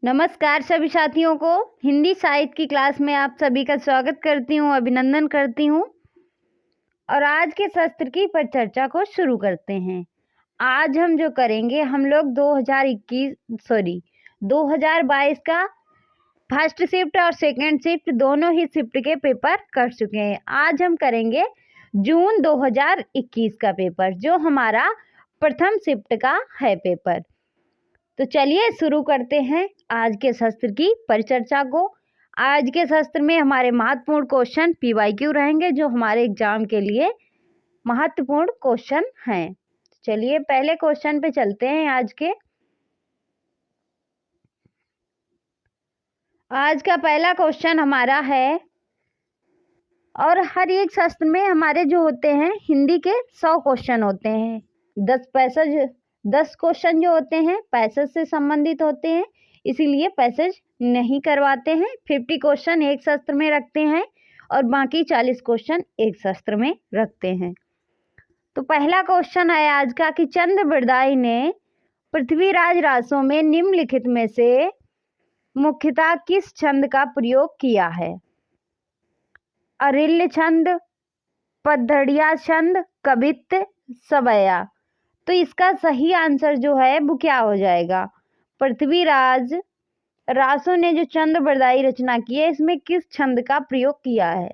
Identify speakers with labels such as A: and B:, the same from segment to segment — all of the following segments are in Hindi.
A: नमस्कार सभी साथियों को। हिंदी साहित्य की क्लास में आप सभी का स्वागत करती हूँ, अभिनंदन करती हूँ। और आज के सत्र की परिचर्चा को शुरू करते हैं। आज हम जो करेंगे, हम लोग 2022 का फर्स्ट शिफ्ट और सेकंड शिफ्ट दोनों ही शिफ्ट के पेपर कर चुके हैं। आज हम करेंगे जून 2021 का पेपर, जो हमारा प्रथम शिफ्ट का है पेपर। तो चलिए शुरू करते हैं आज के शस्त्र की परिचर्चा को। आज के शस्त्र में हमारे महत्वपूर्ण क्वेश्चन PYQ रहेंगे, जो हमारे एग्जाम के लिए महत्वपूर्ण क्वेश्चन हैं। चलिए पहले क्वेश्चन पे चलते हैं। आज का पहला क्वेश्चन हमारा है, और हर एक शस्त्र में हमारे जो होते हैं हिंदी के 100 क्वेश्चन होते हैं। 10 क्वेश्चन जो होते हैं पैसेज से संबंधित होते हैं, इसीलिए पैसेज नहीं करवाते हैं। 50 क्वेश्चन एक शस्त्र में रखते हैं और बाकी 40 क्वेश्चन एक शस्त्र में रखते हैं। तो पहला क्वेश्चन है आज का कि चंद्रबरदाई ने पृथ्वीराज रासों में निम्नलिखित में से मुख्यतः किस छंद का प्रयोग किया है? अरिल्य छंद, पद्धड़िया छंद, कवित्त, सवैया। तो इसका सही आंसर जो है वो क्या हो जाएगा? पृथ्वीराज रासों ने जो चंद्रबरदाई रचना की है, इसमें किस छंद का प्रयोग किया है?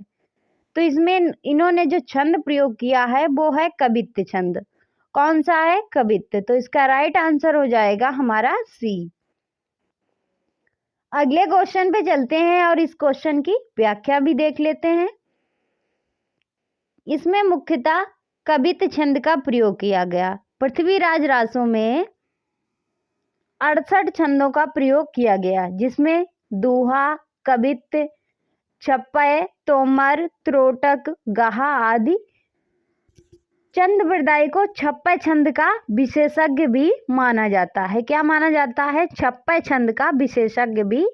A: तो इसमें इन्होंने जो छंद प्रयोग किया है वो है कवित्त छंद। कौन सा है? कवित्त। तो इसका राइट आंसर हो जाएगा हमारा सी। अगले क्वेश्चन पे चलते हैं और इस क्वेश्चन की व्याख्या भी देख लेते हैं। इसमें मुख्यतः कवित्त छंद का प्रयोग किया गया। पृथ्वीराज रासों में 68 छंदों का प्रयोग किया गया, जिसमें दोहा, कवित्त, छप्पय, तोमर, त्रोटक, गाहा आदि। चंद्रबरदाई को छप्पय छंद का विशेषज्ञ भी माना जाता है। क्या माना जाता है? छप्पय छंद का विशेषज्ञ भी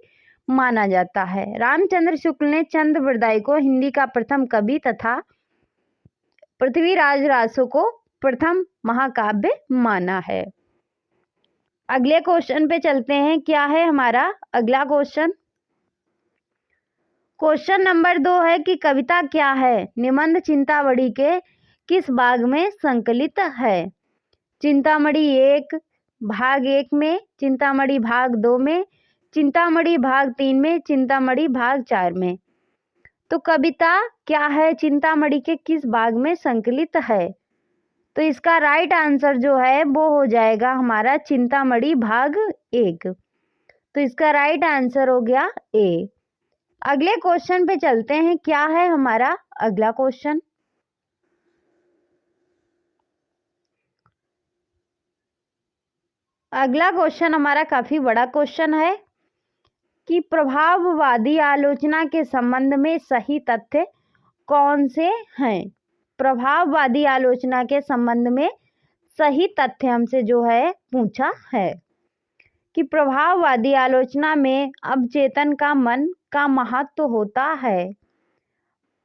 A: माना जाता है। रामचंद्र शुक्ल ने चंद्रबरदाई को हिंदी का प्रथम कवि तथा पृथ्वीराज रासों को प्रथम महाकाव्य माना है। अगले क्वेश्चन पे चलते हैं। क्या है हमारा अगला क्वेश्चन? क्वेश्चन नंबर 2 है कि कविता क्या है? निबंध चिंतामणि के किस भाग में संकलित है? चिंतामणि 1 भाग 1 में, चिंतामणि भाग 2 में, चिंतामणि भाग 3 में, चिंतामणि भाग 4 में। तो कविता क्या है चिंतामणि के किस भाग में संकलित है? तो इसका राइट आंसर जो है वो हो जाएगा हमारा चिंतामणि भाग 1। तो इसका राइट आंसर हो गया ए। अगले क्वेश्चन पे चलते हैं। क्या है हमारा अगला क्वेश्चन? अगला क्वेश्चन हमारा काफी बड़ा क्वेश्चन है कि प्रभाववादी आलोचना के संबंध में सही तथ्य कौन से हैं? प्रभाववादी आलोचना के संबंध में सही तथ्य हमसे जो है पूछा है कि प्रभाववादी आलोचना में अवचेतन का मन का महत्व होता है।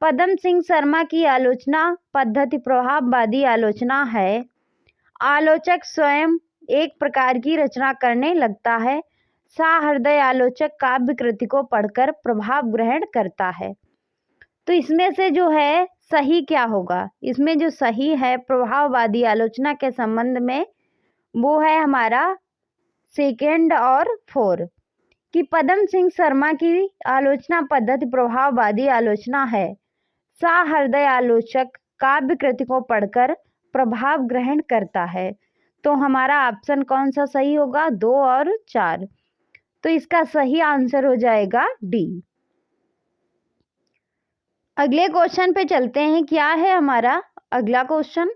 A: पद्म सिंह शर्मा की आलोचना पद्धति प्रभाववादी आलोचना है। आलोचक स्वयं एक प्रकार की रचना करने लगता है। सहृदय आलोचक काव्य कृति को पढ़कर प्रभाव ग्रहण करता है। तो इसमें से जो है सही क्या होगा? इसमें जो सही है प्रभाववादी आलोचना के संबंध में वो है हमारा सेकंड और 4 कि पद्म सिंह शर्मा की आलोचना पद्धति प्रभाववादी आलोचना है। सहृदय आलोचक काव्य कृति को पढ़कर प्रभाव ग्रहण करता है। तो हमारा ऑप्शन कौन सा सही होगा? 2 और 4। तो इसका सही आंसर हो जाएगा डी। अगले क्वेश्चन पे चलते हैं। क्या है हमारा अगला क्वेश्चन?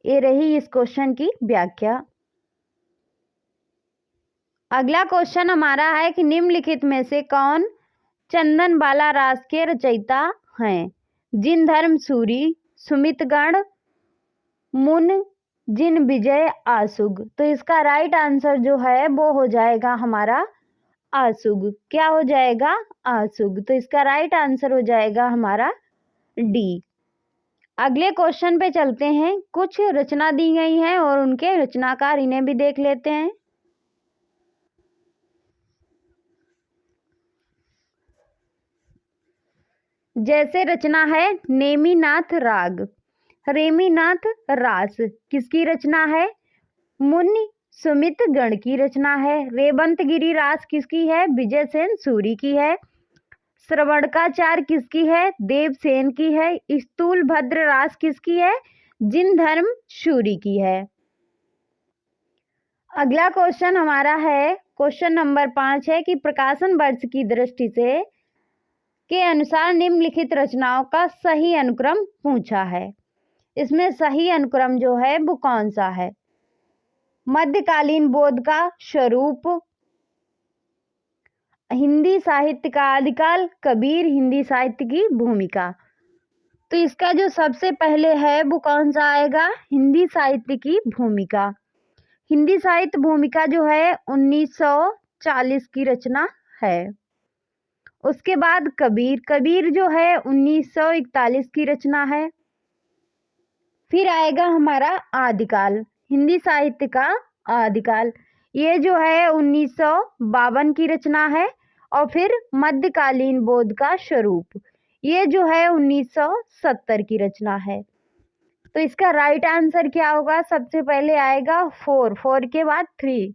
A: ये रही इस क्वेश्चन की व्याख्या। अगला क्वेश्चन हमारा है कि निम्नलिखित में से कौन चंदन बाला रास के रचयिता हैं? जिनधर्म सूरी, सुमितगण, मुन, जिन विजय, आसुग। तो इसका राइट आंसर जो है वो हो जाएगा हमारा आसुग। क्या हो जाएगा? आसुग। तो इसका राइट आंसर हो जाएगा हमारा डी। अगले क्वेश्चन पे चलते हैं। कुछ रचना दी गई है और उनके रचनाकार इन्हें भी देख लेते हैं। जैसे रचना है नेमिनाथ राग, रेमिनाथ रास किसकी रचना है? मुनि सुमित गण की रचना है। रेवंतगिरी रास किसकी है? विजय सेन सूरी की है। श्रवणकाचार किसकी है? देवसेन की है। स्थूल भद्र रास किसकी है? जिनधर्म सूरी की है। अगला क्वेश्चन हमारा है, क्वेश्चन नंबर 5 है कि प्रकाशन वर्ष की दृष्टि से के अनुसार निम्नलिखित रचनाओं का सही अनुक्रम पूछा है। इसमें सही अनुक्रम जो है वो कौन सा है? मध्यकालीन बोध का स्वरूप, हिंदी साहित्य का आदिकाल, कबीर, हिंदी साहित्य की भूमिका। तो इसका जो सबसे पहले है वो कौन सा आएगा? हिंदी साहित्य की भूमिका। हिंदी साहित्य भूमिका जो है 1940 की रचना है। उसके बाद कबीर, कबीर जो है 1941 की रचना है। फिर आएगा हमारा आदिकाल, हिंदी साहित्य का आदिकाल, ये जो है 1952 की रचना है। और फिर मध्यकालीन बोध का स्वरूप, ये जो है 1970 की रचना है। तो इसका राइट आंसर क्या होगा? सबसे पहले आएगा 4 के बाद 3।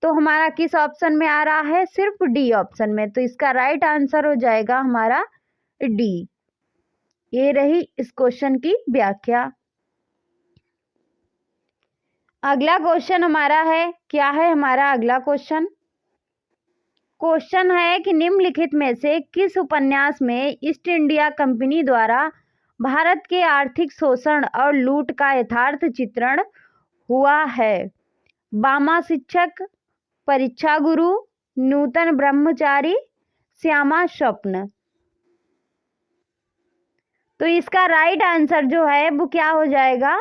A: तो हमारा किस ऑप्शन में आ रहा है? सिर्फ डी ऑप्शन में। तो इसका राइट आंसर हो जाएगा हमारा डी। ये रही इस क्वेश्चन की व्याख्या। अगला क्वेश्चन हमारा है, क्या है हमारा अगला क्वेश्चन? क्वेश्चन है कि निम्नलिखित में से किस उपन्यास में ईस्ट इंडिया कंपनी द्वारा भारत के आर्थिक शोषण और लूट का यथार्थ चित्रण हुआ है? बामा शिक्षक, परीक्षा गुरु, नूतन ब्रह्मचारी, श्यामा स्वप्न। तो इसका राइट आंसर जो है वो क्या हो जाएगा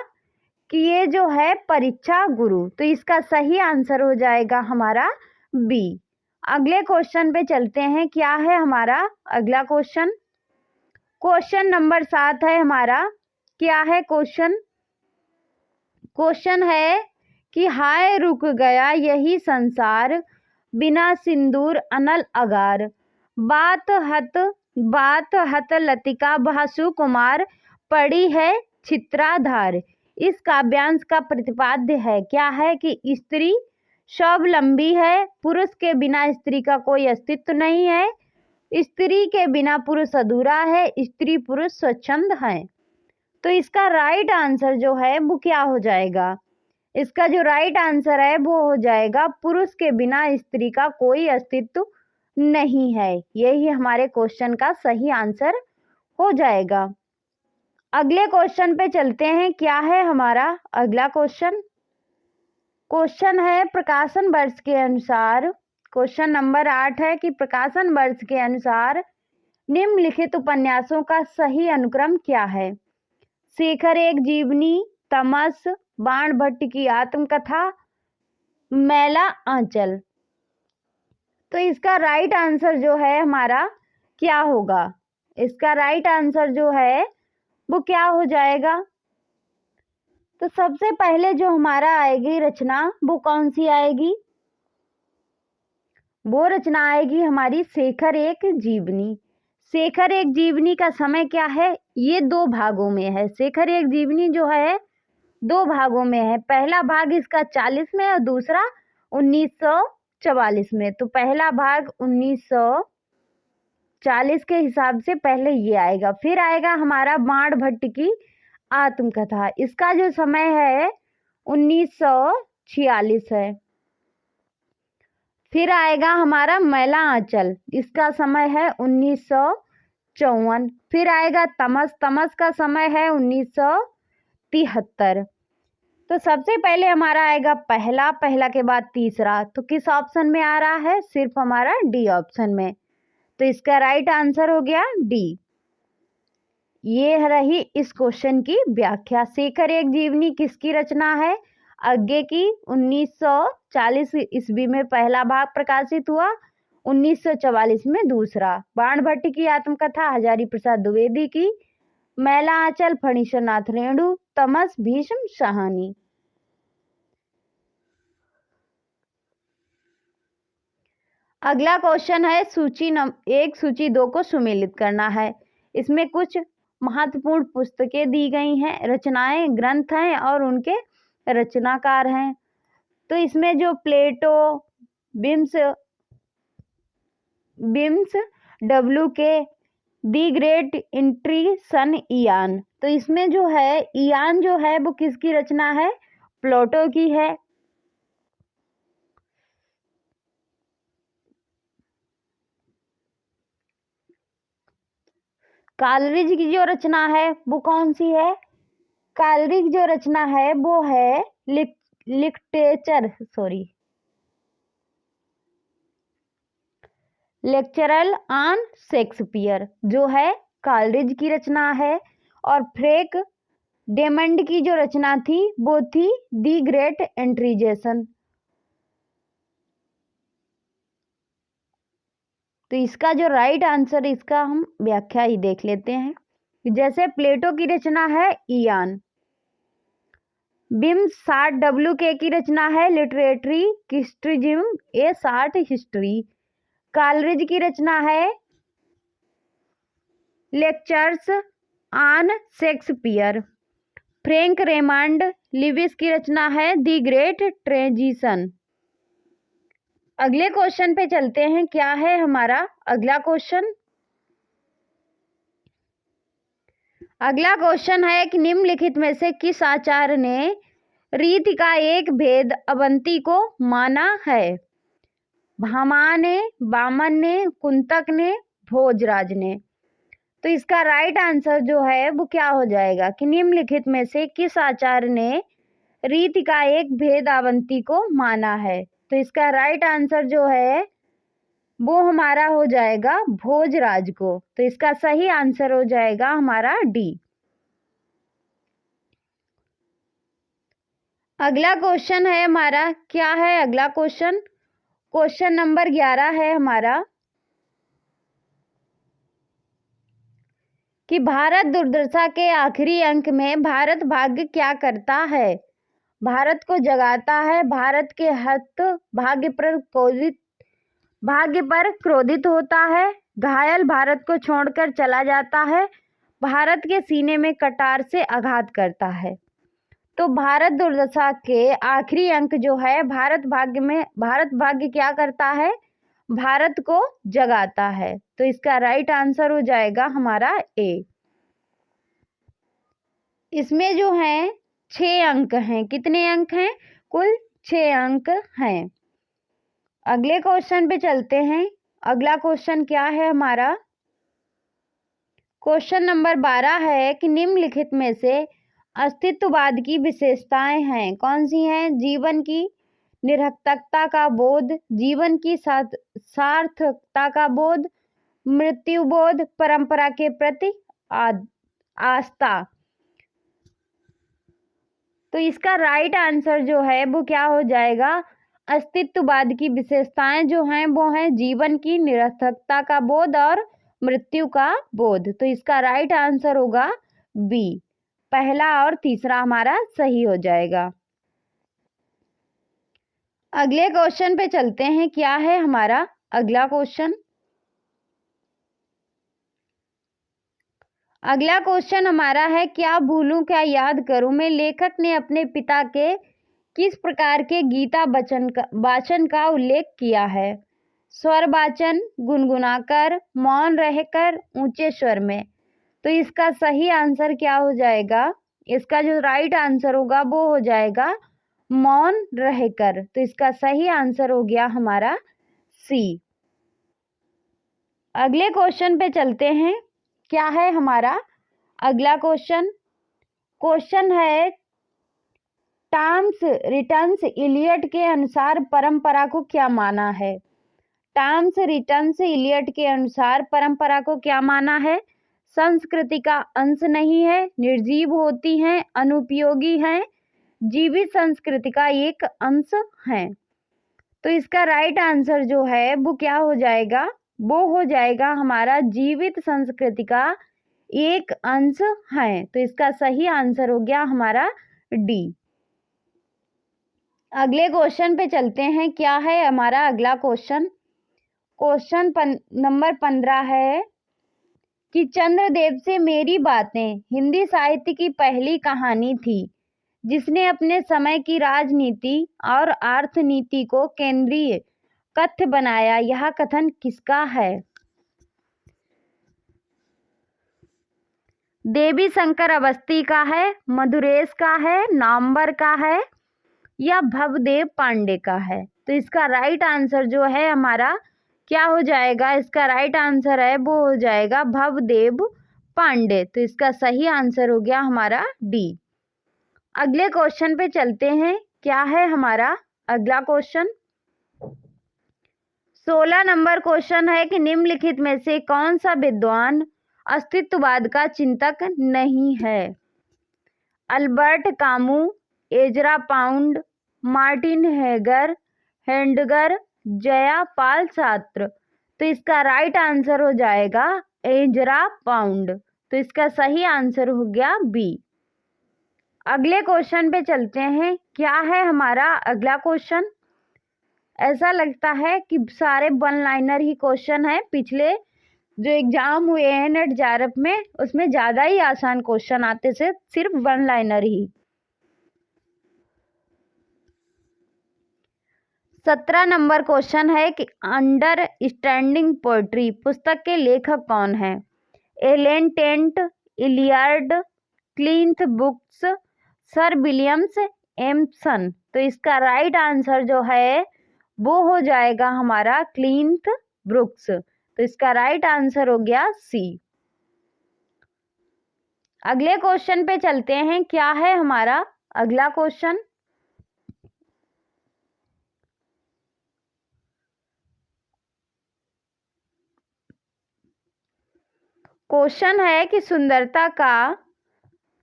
A: कि ये जो है परीक्षा गुरु। तो इसका सही आंसर हो जाएगा हमारा बी। अगले क्वेश्चन पे चलते हैं, क्या है हमारा अगला क्वेश्चन? क्वेश्चन नंबर 7 है हमारा। क्या है क्वेश्चन? क्वेश्चन है कि हाय रुक गया यही संसार, बिना सिंदूर अनल अगार, बात हत लतिका भासु कुमार, पड़ी है छित्राधार। इस काव्यांश का प्रतिपाद्य है क्या है? कि स्त्री स्वावलंबी है, पुरुष के बिना स्त्री का कोई अस्तित्व नहीं है, स्त्री के बिना पुरुष अधूरा है, स्त्री पुरुष स्वच्छंद है। तो इसका राइट आंसर जो है वो क्या हो जाएगा? इसका जो राइट आंसर है वो हो जाएगा पुरुष के बिना स्त्री का कोई अस्तित्व नहीं है। यही हमारे क्वेश्चन का सही आंसर हो जाएगा। अगले क्वेश्चन पे चलते हैं, क्या है हमारा अगला क्वेश्चन? क्वेश्चन है प्रकाशन वर्ष के अनुसार, क्वेश्चन नंबर 8 है कि प्रकाशन वर्ष के अनुसार निम्नलिखित उपन्यासों का सही अनुक्रम क्या है? शेखर एक जीवनी, तमस, बाण भट्ट की आत्मकथा, मैला आंचल। तो इसका राइट आंसर जो है हमारा क्या होगा? इसका राइट आंसर जो है वो क्या हो जाएगा? तो सबसे पहले जो हमारा आएगी रचना वो कौन सी आएगी? वो रचना आएगी हमारी शेखर एक जीवनी। शेखर एक जीवनी का समय क्या है? ये 2 भागों में है। शेखर एक जीवनी जो है 2 भागों में है। पहला भाग इसका 40 में और दूसरा 1944 में। तो पहला भाग 1940 के हिसाब से पहले ये आएगा। फिर आएगा हमारा बाण भट्ट की आत्मकथा, इसका जो समय है 1946 है। फिर आएगा हमारा मैला आंचल, इसका समय है 1954। फिर आएगा तमस, तमस का समय है 1973। तो सबसे पहले हमारा आएगा पहला, पहला के बाद तीसरा। तो किस ऑप्शन में आ रहा है? सिर्फ हमारा डी ऑप्शन में। तो इसका राइट आंसर हो गया डी। ये रही इस क्वेश्चन की व्याख्या। शेखर एक जीवनी किसकी रचना है? आगे की 1940 ईस्वी में पहला भाग प्रकाशित हुआ, 1944 में दूसरा। बाण भट्ट की आत्मकथा हजारी प्रसाद द्विवेदी की, मैला आंचल फणीश्वर नाथ रेणु, तमस भीष्म साहनी। अगला क्वेश्चन है सूची 1 सूची 2 को सुमेलित करना है। इसमें कुछ महत्वपूर्ण पुस्तकें दी गई हैं, रचनाएं, ग्रंथ हैं और उनके रचनाकार हैं। तो इसमें जो प्लेटो, बिम्स, WK, दी ग्रेट इंट्रीसन, इयान। तो इसमें जो है इयान जो है वो किसकी रचना है? प्लेटो की है। कालरिज की जो रचना है वो कौन सी है? कालरिज जो रचना है वो है लेक्चरल ऑन शेक्सपियर, जो है कालरिज की रचना है। और फ्रेंक डेमंड की जो रचना थी वो थी दी ग्रेट इंट्रीजेशन। तो इसका जो राइट आंसर, इसका हम व्याख्या ही देख लेते हैं। जैसे प्लेटो की रचना है इयान, बिम्स 60 WK की रचना है लिटरेटरी क्रिटिसिज्म, ए 60 हिस्ट्री। कालरिज की रचना है lectures on Shakespeare. Frank Raymond Lewis की रचना है दी ग्रेट ट्रेजिशन। अगले क्वेश्चन पे चलते हैं। क्या है हमारा अगला क्वेश्चन? अगला क्वेश्चन है कि निम्नलिखित में से किस आचार्य ने रीति का एक भेद अवंती को माना है? भामा ने, वामन ने, कुंतक ने, भोजराज ने। तो इसका राइट आंसर जो है वो क्या हो जाएगा कि निम्नलिखित में से किस आचार्य ने रीति का एक भेद अवंती को माना है? तो इसका राइट आंसर जो है वो हमारा हो जाएगा भोजराज को। तो इसका सही आंसर हो जाएगा हमारा डी। अगला क्वेश्चन है हमारा, क्या है अगला क्वेश्चन? क्वेश्चन नंबर 11 है हमारा कि भारत दुर्दशा के आखिरी अंक में भारत भाग्य क्या करता है? भारत को जगाता है, भारत के हत भाग्य पर क्रोधित होता है, घायल भारत को छोड़कर चला जाता है, भारत के सीने में कटार से आघात करता है। तो भारत दुर्दशा के आखिरी अंक जो है भारत भाग्य क्या करता है? भारत को जगाता है। तो इसका राइट आंसर हो जाएगा हमारा ए। इसमें जो है 6 अंक हैं। कितने अंक हैं? कुल 6 अंक हैं। अगले क्वेश्चन पे चलते हैं। अगला क्वेश्चन क्या है हमारा? क्वेश्चन नंबर 12 है कि निम्नलिखित में से अस्तित्ववाद की विशेषताएं हैं, कौन सी हैं? जीवन की निरर्थकता का बोध, जीवन की सार्थकता का बोध, मृत्यु बोध, परंपरा के प्रति आस्था। तो इसका राइट आंसर जो है वो क्या हो जाएगा? अस्तित्ववाद की विशेषताएं जो हैं वो हैं जीवन की निरर्थकता का बोध और मृत्यु का बोध। तो इसका राइट आंसर होगा बी। पहला और तीसरा हमारा सही हो जाएगा। अगले क्वेश्चन पे चलते हैं। क्या है हमारा अगला क्वेश्चन? अगला क्वेश्चन हमारा है, क्या भूलूं क्या याद करूं में लेखक ने अपने पिता के किस प्रकार के गीता वाचन का उल्लेख किया है? स्वर वाचन, गुनगुनाकर, मौन रहकर, ऊंचे स्वर में। तो इसका सही आंसर क्या हो जाएगा? इसका जो राइट आंसर होगा वो हो जाएगा मौन रहकर। तो इसका सही आंसर हो गया हमारा सी। अगले क्वेश्चन पे चलते हैं। क्या है हमारा अगला क्वेश्चन? क्वेश्चन है, टॉमस रिटर्न्स इलियट के अनुसार परंपरा को क्या माना है? टॉमस रिटर्न्स इलियट के अनुसार परंपरा को क्या माना है? संस्कृति का अंश नहीं है, निर्जीव होती हैं, अनुपयोगी हैं, जीवित संस्कृति का एक अंश है। तो इसका राइट आंसर जो है वो क्या हो जाएगा? वो हो जाएगा हमारा जीवित संस्कृति का एक अंश है। तो इसका सही आंसर हो गया हमारा डी। अगले क्वेश्चन पे चलते हैं। क्या है हमारा अगला क्वेश्चन? क्वेश्चन नंबर 15 है कि चंद्रदेव से मेरी बातें हिंदी साहित्य की पहली कहानी थी जिसने अपने समय की राजनीति और अर्थनीति को केंद्रीय कथ्य बनाया। यह कथन किसका है? देवी शंकर अवस्थी का है, मधुरेश का है, नाम्बर का है या भवदेव पांडे का है? तो इसका राइट आंसर जो है हमारा क्या हो जाएगा? इसका राइट आंसर है वो हो जाएगा भवदेव पांडे। तो इसका सही आंसर हो गया हमारा डी। अगले क्वेश्चन पे चलते हैं। क्या है हमारा अगला क्वेश्चन? 16 नंबर क्वेश्चन है कि निम्नलिखित में से कौन सा विद्वान अस्तित्ववाद का चिंतक नहीं है? Albert Camus, Ezra Pound, Martin Heidegger, Jean Paul Sartre. तो इसका राइट आंसर हो जाएगा एजरा पाउंड। तो इसका सही आंसर हो गया बी। अगले क्वेश्चन पे चलते हैं। क्या है हमारा अगला क्वेश्चन? ऐसा लगता है कि सारे वन लाइनर ही क्वेश्चन है। पिछले जो एग्जाम हुए हैं नेट जेआरएफ में उसमें ज़्यादा ही आसान क्वेश्चन आते थे, सिर्फ वन लाइनर ही। 17 नंबर क्वेश्चन है कि अंडरस्टैंडिंग पोएट्री पुस्तक के लेखक कौन है? एलेन टेंट, Iliad, Cleanth Brooks, sir Williams Empson. तो इसका राइट आंसर जो है वो हो जाएगा हमारा क्लिंथ ब्रुक्स। तो इसका राइट आंसर हो गया सी। अगले क्वेश्चन पे चलते हैं। क्या है हमारा अगला क्वेश्चन? क्वेश्चन है कि सुंदरता का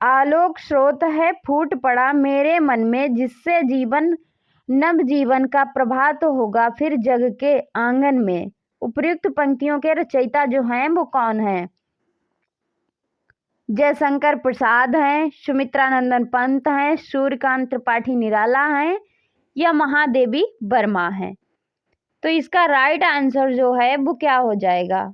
A: आलोक स्रोत है फूट पड़ा मेरे मन में जिससे जीवन नव जीवन का प्रभात होगा फिर जग के आंगन में। उपर्युक्त पंक्तियों के रचयिता जो हैं वो कौन है? जयशंकर प्रसाद हैं, सुमित्रानंदन पंत हैं, सूर्यकांत त्रिपाठी निराला हैं या महादेवी वर्मा हैं? तो इसका राइट आंसर जो है वो क्या हो जाएगा?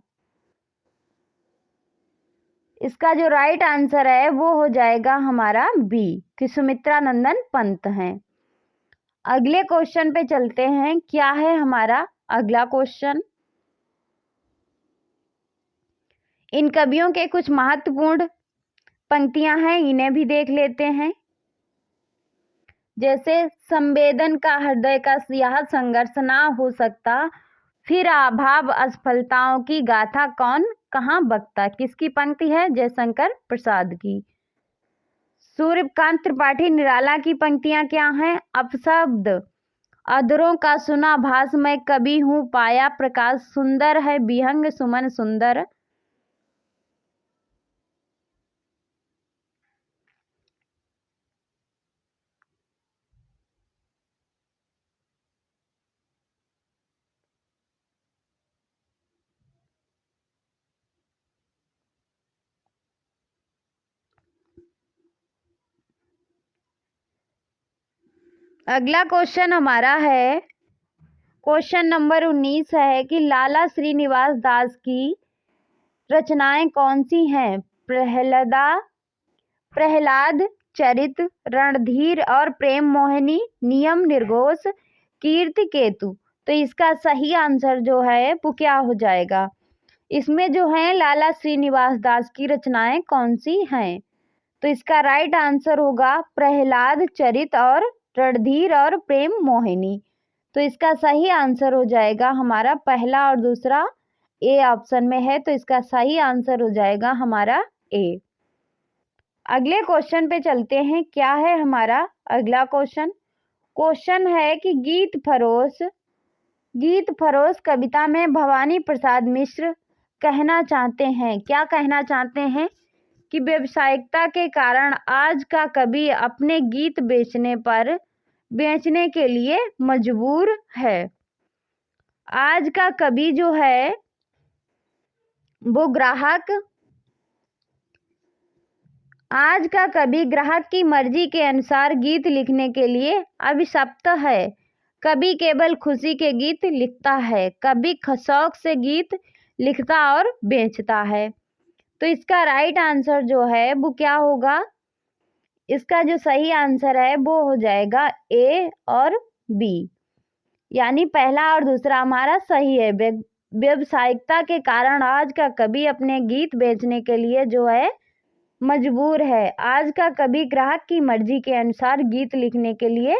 A: इसका जो राइट आंसर है वो हो जाएगा हमारा बी कि सुमित्रानंदन पंत हैं। अगले क्वेश्चन पे चलते हैं। क्या है हमारा अगला क्वेश्चन? इन कवियों के कुछ महत्वपूर्ण पंक्तियां हैं, इन्हें भी देख लेते हैं। जैसे संवेदन का हृदय का यह संघर्ष ना हो सकता, फिर अभाव असफलताओं की गाथा कौन कहाँ बकता। किसकी पंक्ति है? जयशंकर प्रसाद की। सूर्यकांत त्रिपाठी निराला की पंक्तियां क्या हैं? अपशब्द अधरों का सुना भास मैं कभी हूँ पाया प्रकाश सुंदर है विहंग सुमन सुंदर। अगला क्वेश्चन हमारा है क्वेश्चन नंबर 19 है कि लाला श्रीनिवास दास की रचनाएं कौन सी हैं? प्रहलाद चरित, रणधीर और प्रेम मोहिनी, नियम निर्घोष, कीर्ति केतु। तो इसका सही आंसर जो है वो क्या हो जाएगा? इसमें जो है लाला श्रीनिवास दास की रचनाएं कौन सी हैं? तो इसका राइट आंसर होगा प्रहलाद चरित और रणधीर और प्रेम मोहिनी। तो इसका सही आंसर हो जाएगा हमारा पहला और दूसरा ए ऑप्शन में है। तो इसका सही आंसर हो जाएगा हमारा ए। अगले क्वेश्चन पे चलते हैं। क्या है हमारा अगला क्वेश्चन? क्वेश्चन है कि गीत फरोश कविता में भवानी प्रसाद मिश्र कहना चाहते हैं, क्या कहना चाहते हैं? कि व्यावसायिकता के कारण आज का कवि अपने गीत बेचने के लिए मजबूर है। आज का कवि जो है वो आज का कवि ग्राहक की मर्जी के अनुसार गीत लिखने के लिए अभिशप्त है। कवि केवल खुशी के गीत लिखता है, कवि शौक से गीत लिखता और बेचता है। तो इसका राइट आंसर जो है वो क्या होगा, इसका जो सही आंसर है वो हो जाएगा ए और बी, यानी पहला और दूसरा हमारा सही है। व्यावसायिकता के कारण आज का कवि अपने गीत बेचने के लिए जो है मजबूर है। आज का कवि ग्राहक की मर्जी के अनुसार गीत लिखने के लिए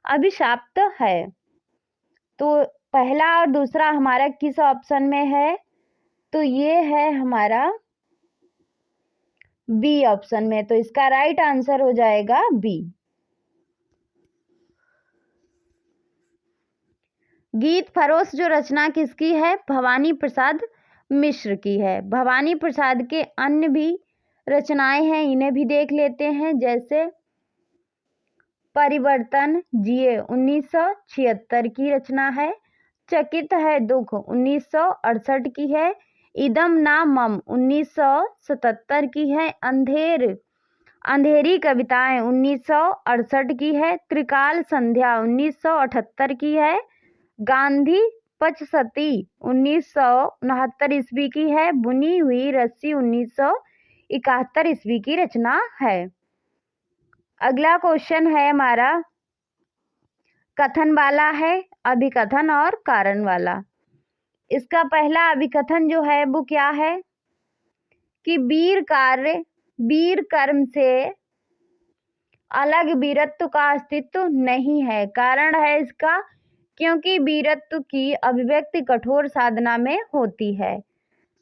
A: अभिशाप्त है। तो पहला और दूसरा हमारा किस ऑप्शन में है, तो ये है हमारा बी ऑप्शन में। तो इसका राइट आंसर हो जाएगा बी। गीत फरोश जो रचना किसकी है, भवानी प्रसाद मिश्र की है। भवानी प्रसाद के अन्य भी रचनाएं हैं, इन्हें भी देख लेते हैं। जैसे परिवर्तन जिए 1976 की रचना है। चकित है दुख 1968 की है। इदम ना मम 1977 की है। अंधेरी कविताएं 1968 की है। त्रिकाल संध्या 1978 की है। गांधी पचसती 1969 ईस्वी की है। बुनी हुई रस्सी 1971 ईस्वी की रचना है। अगला क्वेश्चन है हमारा कथन वाला है, अभिकथन और कारण वाला। इसका पहला अभिकथन जो है वो क्या है कि वीर कर्म से अलग वीरत्व का अस्तित्व नहीं है। कारण है इसका क्योंकि वीरत्व की अभिव्यक्ति कठोर साधना में होती है।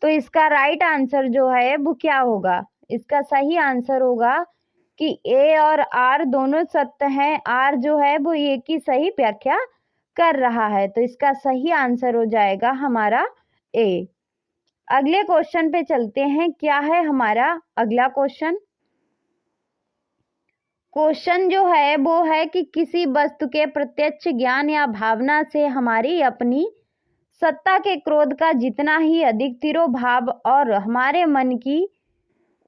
A: तो इसका राइट आंसर जो है वो क्या होगा, इसका सही आंसर होगा कि ए और आर दोनों सत्य हैं। आर जो है वो ए की सही व्याख्या कर रहा है। तो इसका सही आंसर हो जाएगा हमारा ए। अगले क्वेश्चन पे चलते हैं। क्या है हमारा अगला क्वेश्चन, क्वेश्चन जो है वो है कि किसी वस्तु के प्रत्यक्ष ज्ञान या भावना से हमारी अपनी सत्ता के क्रोध का जितना ही अधिक तिरोभाव और हमारे मन की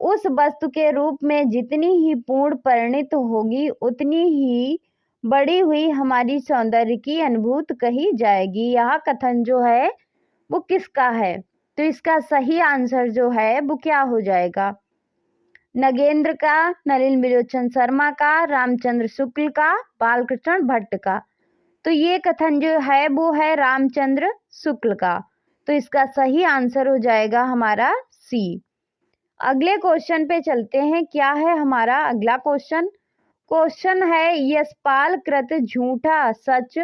A: उस वस्तु के रूप में जितनी ही पूर्ण परिणत होगी उतनी ही बढ़ी हुई हमारी सौंदर्य की अनुभूति कही जाएगी। यह कथन जो है वो किसका है, तो इसका सही आंसर जो है वो क्या हो जाएगा, नगेंद्र का, नलिन विलोचन शर्मा का, रामचंद्र शुक्ल का, बालकृष्ण भट्ट का। तो ये कथन जो है वो है रामचंद्र शुक्ल का। तो इसका सही आंसर हो जाएगा हमारा सी। अगले क्वेश्चन पे चलते हैं। क्या है हमारा अगला क्वेश्चन, क्वेश्चन है यशपाल कृत झूठा सच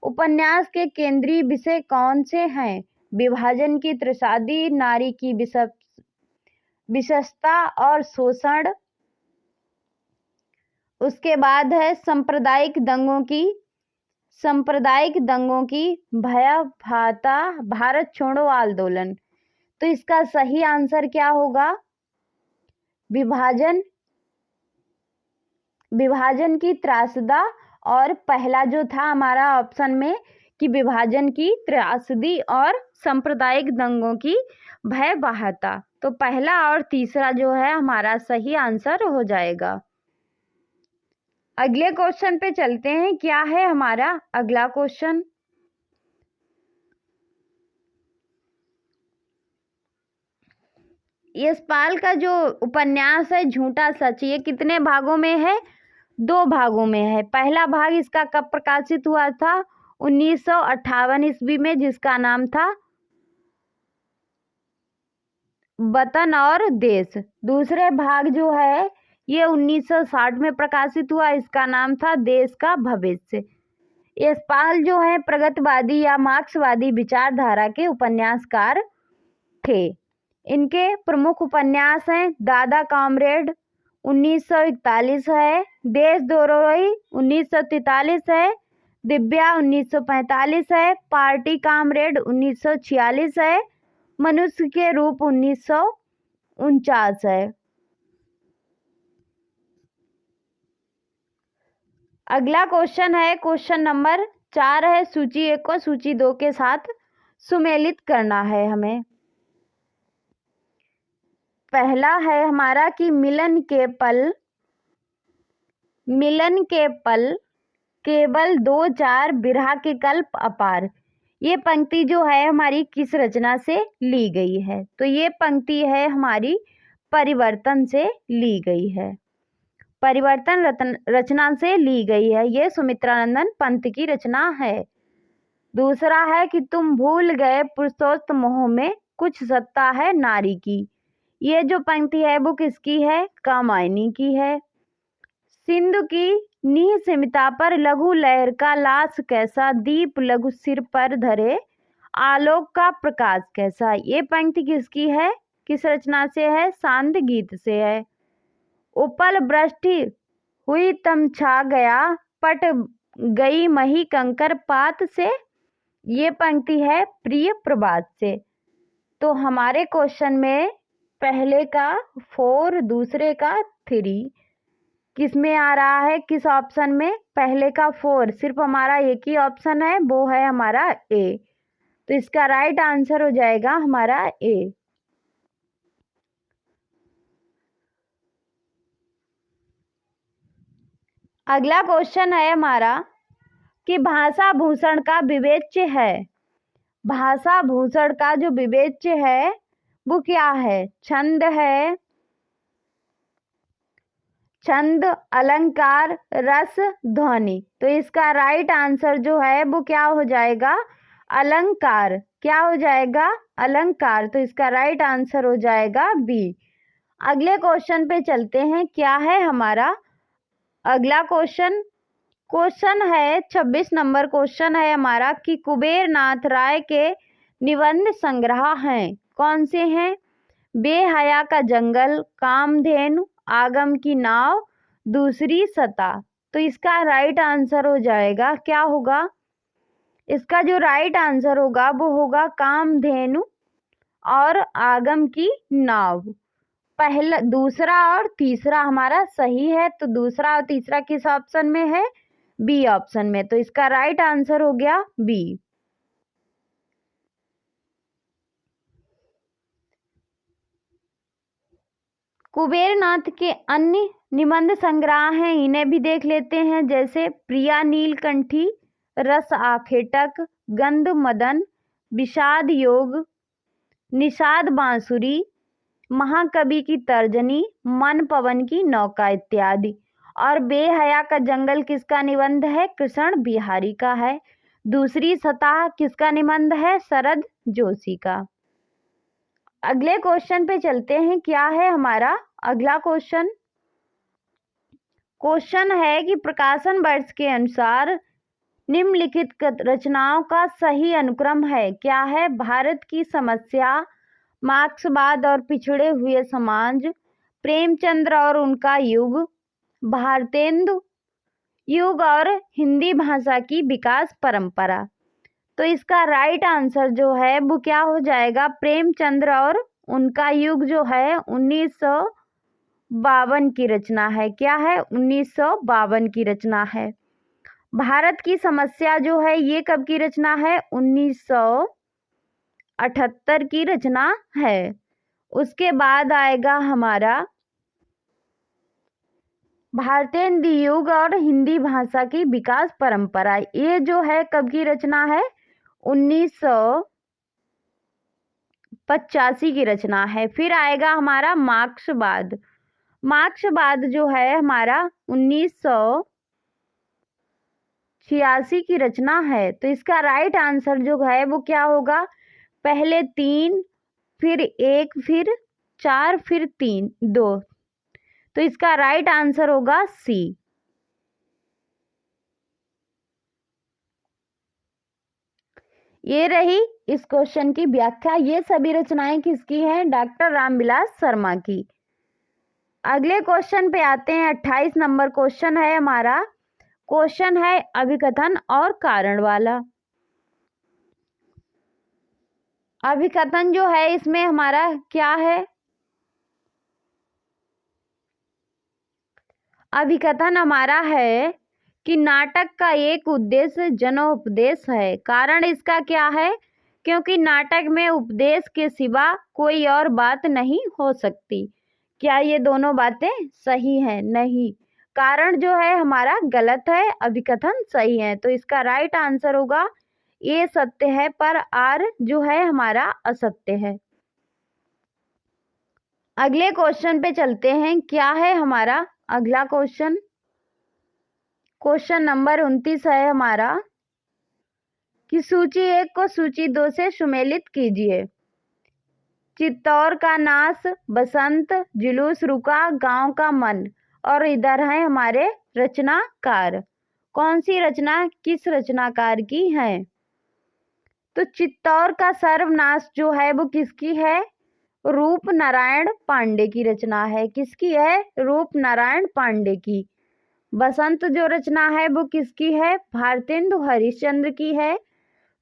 A: उपन्यास के केंद्रीय विषय कौन से हैं। विभाजन की त्रसादी, नारी की विशेषता और शोषण, उसके बाद है सांप्रदायिक दंगों की भयावहता, भारत छोड़ो आंदोलन। तो इसका सही आंसर क्या होगा, विभाजन की त्रासदा, और पहला जो था हमारा ऑप्शन में कि विभाजन की त्रासदी और सांप्रदायिक दंगों की भयावहता। तो पहला और तीसरा जो है हमारा सही आंसर हो जाएगा। अगले क्वेश्चन पे चलते हैं। क्या है हमारा अगला क्वेश्चन, यशपाल का जो उपन्यास है झूठा सच, ये कितने भागों में है, 2 भागों में है। पहला भाग इसका कब प्रकाशित हुआ था, 1958 ईस्वी में, जिसका नाम था वतन और देश। दूसरे भाग जो है ये 1960 में प्रकाशित हुआ, इसका नाम था देश का भविष्य। यशपाल जो है प्रगतिवादी या मार्क्सवादी विचारधारा के उपन्यासकार थे। इनके प्रमुख उपन्यास हैं दादा कॉमरेड 1941 है, देशद्रोही 1943 है, दिव्या 1945 है, पार्टी कॉमरेड 1946 है, मनुष्य के रूप 1949 है। अगला क्वेश्चन है क्वेश्चन नंबर 4 है। सूची 1 को सूची 2 के साथ सुमेलित करना है हमें। पहला है हमारा कि मिलन के पल केवल 2-4 बिरहा के कल्प अपार। ये पंक्ति जो है हमारी किस रचना से ली गई है, तो ये पंक्ति है हमारी परिवर्तन से ली गई है, परिवर्तन रचना से ली गई है। ये सुमित्रानंदन पंत की रचना है। दूसरा है कि तुम भूल गए पुरुषोत्तम मोह में कुछ सत्ता है नारी की। ये जो पंक्ति है वो किसकी है? कामायनी की है। सिंधु की नीह सिमटा पर लघु लहर का लाश कैसा, दीप लघु सिर पर धरे आलोक का प्रकाश कैसा। ये पंक्ति किसकी है? किस रचना से है? सांद गीत से है। उपल वृष्टि हुई तम छा गया, पट गई मही कंकर पात से। ये पंक्ति है प्रिय प्रभात से। तो हमारे क्वेश्चन में पहले का 4, दूसरे का 3 किस में आ रहा है? किस ऑप्शन में? पहले का 4 सिर्फ हमारा एक ही ऑप्शन है, वो है हमारा ए। तो इसका राइट आंसर हो जाएगा हमारा ए। अगला क्वेश्चन है हमारा कि भाषा भूषण का विवेच्य है। भाषा भूषण का जो विवेच्य है वो क्या है? छंद है, छंद, अलंकार, रस, ध्वनि। तो इसका राइट आंसर जो है वो क्या हो जाएगा? अलंकार। क्या हो जाएगा? अलंकार। तो इसका राइट आंसर हो जाएगा बी। अगले क्वेश्चन पे चलते हैं। क्या है हमारा अगला क्वेश्चन? क्वेश्चन है 26 नंबर क्वेश्चन है हमारा कि कुबेर नाथ राय के निबंध संग्रह हैं, कौन से हैं? बेहया का जंगल, कामधेनु, आगम की नाव, दूसरी सता। तो इसका राइट आंसर हो जाएगा, क्या होगा? इसका जो राइट आंसर होगा वो होगा कामधेनु और आगम की नाव। पहला, दूसरा और तीसरा हमारा सही है। तो दूसरा और तीसरा किस ऑप्शन में है? बी ऑप्शन में। तो इसका राइट आंसर हो गया बी। कुबेर नाथ के अन्य निबंध संग्रह हैं, इन्हें भी देख लेते हैं। जैसे प्रिया नीलकंठी, रस आखेटक, गंध मदन, विषाद योग, निषाद बांसुरी, महाकवि की तर्जनी, मन पवन की नौका इत्यादि। और बेहया का जंगल किसका निबंध है? कृष्ण बिहारी का है। दूसरी सतह किसका निबंध है? शरद जोशी का। अगले क्वेश्चन पे चलते हैं। क्या है हमारा अगला क्वेश्चन? क्वेश्चन है कि प्रकाशन वर्ष के अनुसार निम्नलिखित रचनाओं का सही अनुक्रम है। क्या है? भारत की समस्या, मार्क्सवाद और पिछड़े हुए समाज, प्रेमचंद्र और उनका युग, भारतेंदु युग और हिंदी भाषा की विकास परंपरा। तो इसका राइट आंसर जो है वो क्या हो जाएगा? प्रेमचंद्र और उनका युग जो है 1952 की रचना है। क्या है? 1952 की रचना है। भारत की समस्या जो है ये कब की रचना है? 1978 की रचना है। उसके बाद आएगा हमारा भारतेंदु युग और हिंदी भाषा की विकास परंपरा। ये जो है कब की रचना है? 1985 की रचना है। फिर आएगा हमारा मार्क्सवाद। मार्क्सवाद जो है हमारा 1986 की रचना है। तो इसका राइट आंसर जो है वो क्या होगा? पहले 3, फिर 1, फिर 4, फिर 3, 2। तो इसका राइट आंसर होगा सी। ये रही इस क्वेश्चन की व्याख्या। ये सभी रचनाएं किसकी हैं? डॉक्टर रामविलास शर्मा की। अगले क्वेश्चन पे आते हैं। 28 नंबर क्वेश्चन है हमारा। क्वेश्चन है अभिकथन और कारण वाला। अभिकथन जो है इसमें हमारा क्या है? अभिकथन हमारा है कि नाटक का एक उद्देश्य जनोपदेश है। कारण इसका क्या है? क्योंकि नाटक में उपदेश के सिवा कोई और बात नहीं हो सकती। क्या ये दोनों बातें सही हैं? नहीं। कारण जो है हमारा गलत है, अभिकथन सही है। तो इसका राइट आंसर होगा ये सत्य है पर आर जो है हमारा असत्य है। अगले क्वेश्चन पे चलते हैं। क्या है हमारा अगला क्वेश्चन? क्वेश्चन नंबर 29 है हमारा कि सूची 1 को सूची 2 से सुमेलित कीजिए। चित्तौर का नाश, बसंत, जुलूस रुका, गांव का मन, और इधर है हमारे रचनाकार। कौन सी रचना किस रचनाकार की है? तो चित्तौर का सर्वनाश जो है वो किसकी है? रूप नारायण पांडे की रचना है। किसकी है? रूप नारायण पांडे की। बसंत जो रचना है वो किसकी है? भारतेंदु हरिश्चंद्र की है।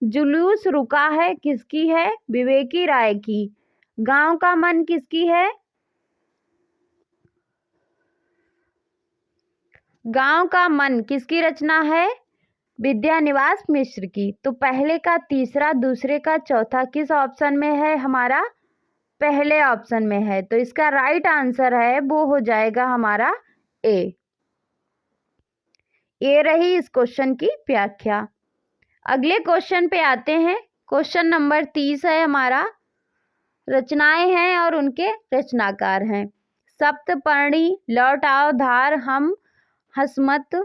A: जुलूस रुका है किसकी है? विवेकी राय की। गांव का मन किसकी है? गांव का मन किसकी रचना है? विद्यानिवास मिश्र की। तो पहले का तीसरा, दूसरे का चौथा किस ऑप्शन में है? हमारा पहले ऑप्शन में है। तो इसका राइट आंसर है वो हो जाएगा हमारा ए। ये रही इस क्वेश्चन की व्याख्या। अगले क्वेश्चन पे आते हैं। क्वेश्चन नंबर 30 है हमारा। रचनाएं हैं और उनके रचनाकार हैं। सप्तपर्णी, लौट आओ धार, हम हसमत,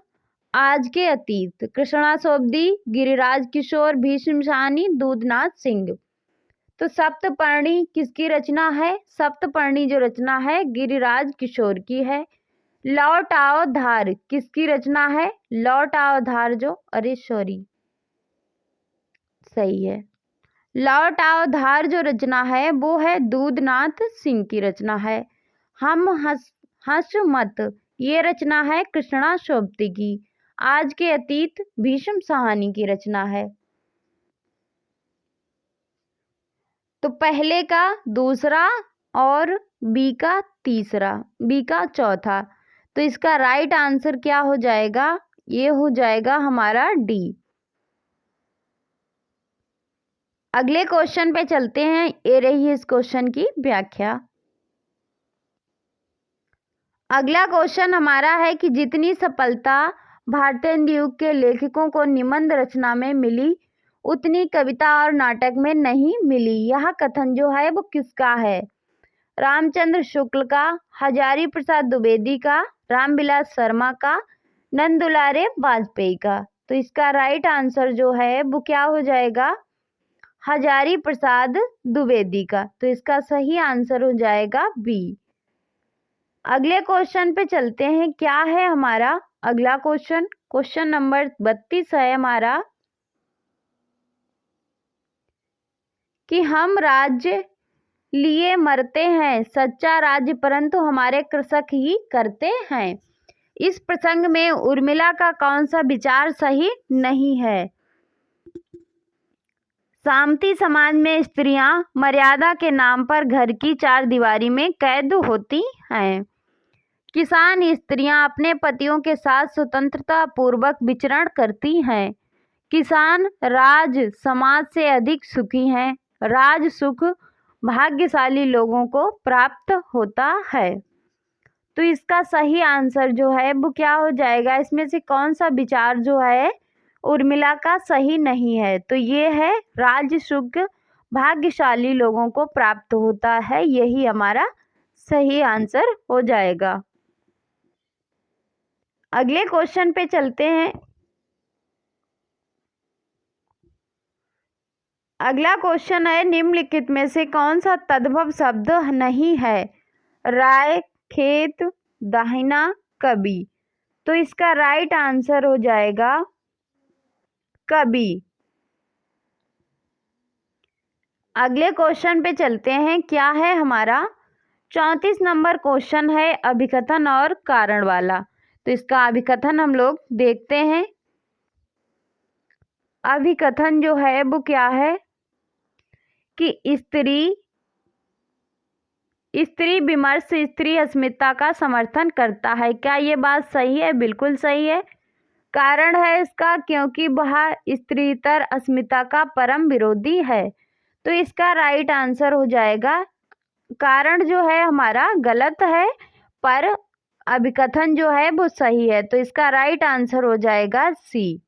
A: आज के अतीत, कृष्णा सोबदी, गिरिराज किशोर, भीष्म साहनी, दूधनाथ सिंह। तो सप्तपर्णी किसकी रचना है? सप्तपर्णी जो रचना है गिरिराज किशोर की है। लौट आओ धार किसकी रचना है? लौट आओ धार जो, अरे सॉरी, सही है। लौट आओ धार जो रचना है वो है दूधनाथ सिंह की रचना है। हम हंस मत ये रचना है कृष्णा सोबती की। आज के अतीत भीष्म साहनी की रचना है। तो पहले का दूसरा और बी का तीसरा, बी का चौथा। तो इसका राइट आंसर क्या हो जाएगा? ये हो जाएगा हमारा डी। अगले क्वेश्चन पे चलते हैं। ये रही इस क्वेश्चन की व्याख्या। अगला क्वेश्चन हमारा है कि जितनी सफलता भारतेंदु युग के लेखकों को निबंध रचना में मिली उतनी कविता और नाटक में नहीं मिली। यह कथन जो है वो किसका है? रामचंद्र शुक्ल का, हजारी प्रसाद द्विवेदी का, रामविलास शर्मा का, नंदुलारे वाजपेयी का। तो इसका राइट आंसर जो है वो क्या हो जाएगा? हजारी प्रसाद द्विवेदी का। तो इसका सही आंसर हो जाएगा बी। अगले क्वेश्चन पे चलते हैं। क्या है हमारा अगला क्वेश्चन? क्वेश्चन नंबर 32 है हमारा कि हम राज्य लिए मरते हैं, सच्चा राज्य परंतु हमारे कृषक ही करते हैं। इस प्रसंग में उर्मिला का कौन सा विचार सही नहीं है? सामंती समाज में स्त्रियां मर्यादा के नाम पर घर की चार दीवारी में कैद होती हैं। किसान स्त्रियां अपने पतियों के साथ स्वतंत्रता पूर्वक विचरण करती हैं। किसान राज समाज से अधिक सुखी हैं। राज सुख भाग्यशाली लोगों को प्राप्त होता है। तो इसका सही आंसर जो है वो क्या हो जाएगा? इसमें से कौन सा विचार जो है उर्मिला का सही नहीं है? तो ये है राज सुख भाग्यशाली लोगों को प्राप्त होता है। यही हमारा सही आंसर हो जाएगा। अगले क्वेश्चन पे चलते हैं। अगला क्वेश्चन है निम्नलिखित में से कौन सा तद्भव शब्द नहीं है? राय, खेत, दाहिना, कवि। तो इसका राइट आंसर हो जाएगा कवि। अगले क्वेश्चन पे चलते हैं। क्या है हमारा 34 नंबर क्वेश्चन है अभिकथन और कारण वाला। तो इसका अभिकथन हम लोग देखते हैं। अभिकथन जो है वो क्या है कि स्त्री विमर्श स्त्री अस्मिता का समर्थन करता है। क्या ये बात सही है? बिल्कुल सही है। कारण है इसका क्योंकि वह स्त्रीतर अस्मिता का परम विरोधी है। तो इसका राइट आंसर हो जाएगा, कारण जो है हमारा गलत है पर अभिकथन जो है वो सही है। तो इसका राइट आंसर हो जाएगा सी।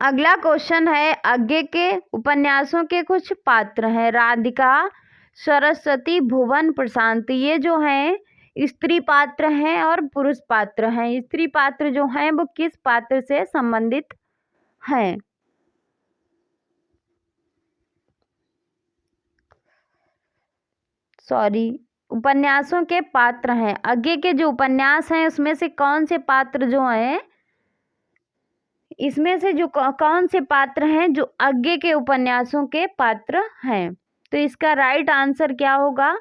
A: अगला क्वेश्चन है, आगे के उपन्यासों के कुछ पात्र हैं। राधिका, सरस्वती, भुवन, प्रशांत, ये जो हैं स्त्री पात्र हैं और पुरुष पात्र हैं। स्त्री पात्र जो हैं वो किस पात्र से संबंधित हैं? उपन्यासों के पात्र हैं। आगे के जो उपन्यास हैं उसमें से कौन से पात्र जो हैं, इसमें से जो कौन से पात्र हैं जो आगे के उपन्यासों के पात्र हैं? तो इसका राइट आंसर क्या होगा?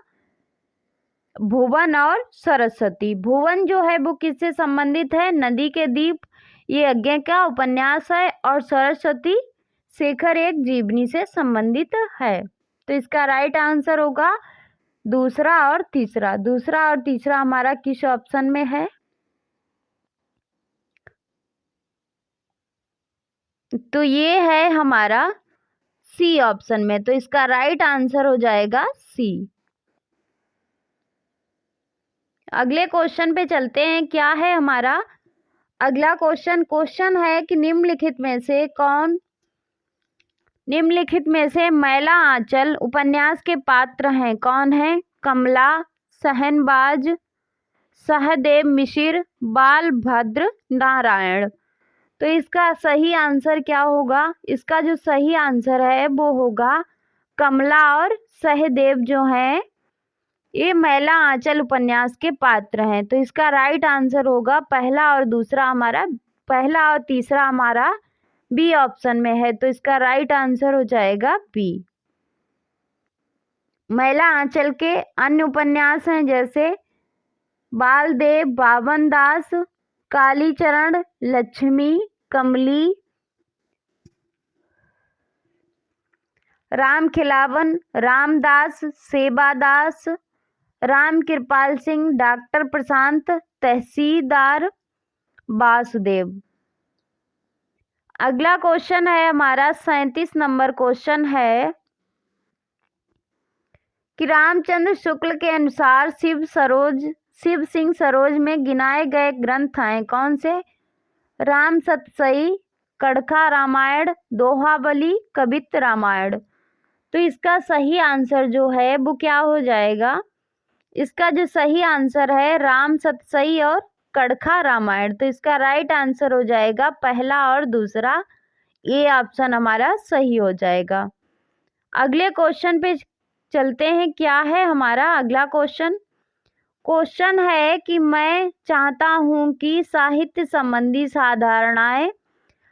A: भुवन और सरस्वती। भुवन जो है वो किससे संबंधित है? नदी के दीप, ये आगे का उपन्यास है। और सरस्वती शेखर एक जीवनी से संबंधित है। तो इसका राइट आंसर होगा दूसरा और तीसरा। दूसरा और तीसरा हमारा किस ऑप्शन में है? तो ये है हमारा सी ऑप्शन में। तो इसका राइट आंसर हो जाएगा सी। अगले क्वेश्चन पे चलते हैं। क्या है हमारा अगला क्वेश्चन है कि निम्नलिखित में से मैला आंचल उपन्यास के पात्र हैं कौन है? कमला, सहनबाज, सहदेव मिश्र, बालभद्र नारायण। तो इसका सही आंसर क्या होगा? इसका जो सही आंसर है वो होगा कमला और सहदेव जो हैं ये मैला आंचल उपन्यास के पात्र हैं। तो इसका राइट आंसर होगा पहला और तीसरा हमारा बी ऑप्शन में है। तो इसका राइट आंसर हो जाएगा बी। मैला आंचल के अन्य उपन्यास हैं जैसे बालदेव, बावन दास, कालीचरण, लक्ष्मी, कमली, राम खिलावन, रामदास, सेबादास, राम कृपाल सिंह, डॉक्टर प्रशांत, तहसीलदार वासुदेव। अगला क्वेश्चन है हमारा 37 नंबर क्वेश्चन है कि रामचंद्र शुक्ल के अनुसार शिव सिंह सरोज में गिनाए गए ग्रंथ हैं कौन से? राम सतसई, कड़खा रामायण, दोहाबली, कवित्त रामायण। तो इसका सही आंसर जो है वो क्या हो जाएगा? इसका जो सही आंसर है राम सतसई और कड़खा रामायण। तो इसका राइट आंसर हो जाएगा पहला और दूसरा, ये ऑप्शन हमारा सही हो जाएगा। अगले क्वेश्चन पे चलते हैं। क्या है हमारा अगला क्वेश्चन है कि मैं चाहता हूं कि साहित्य संबंधी साधारणाएं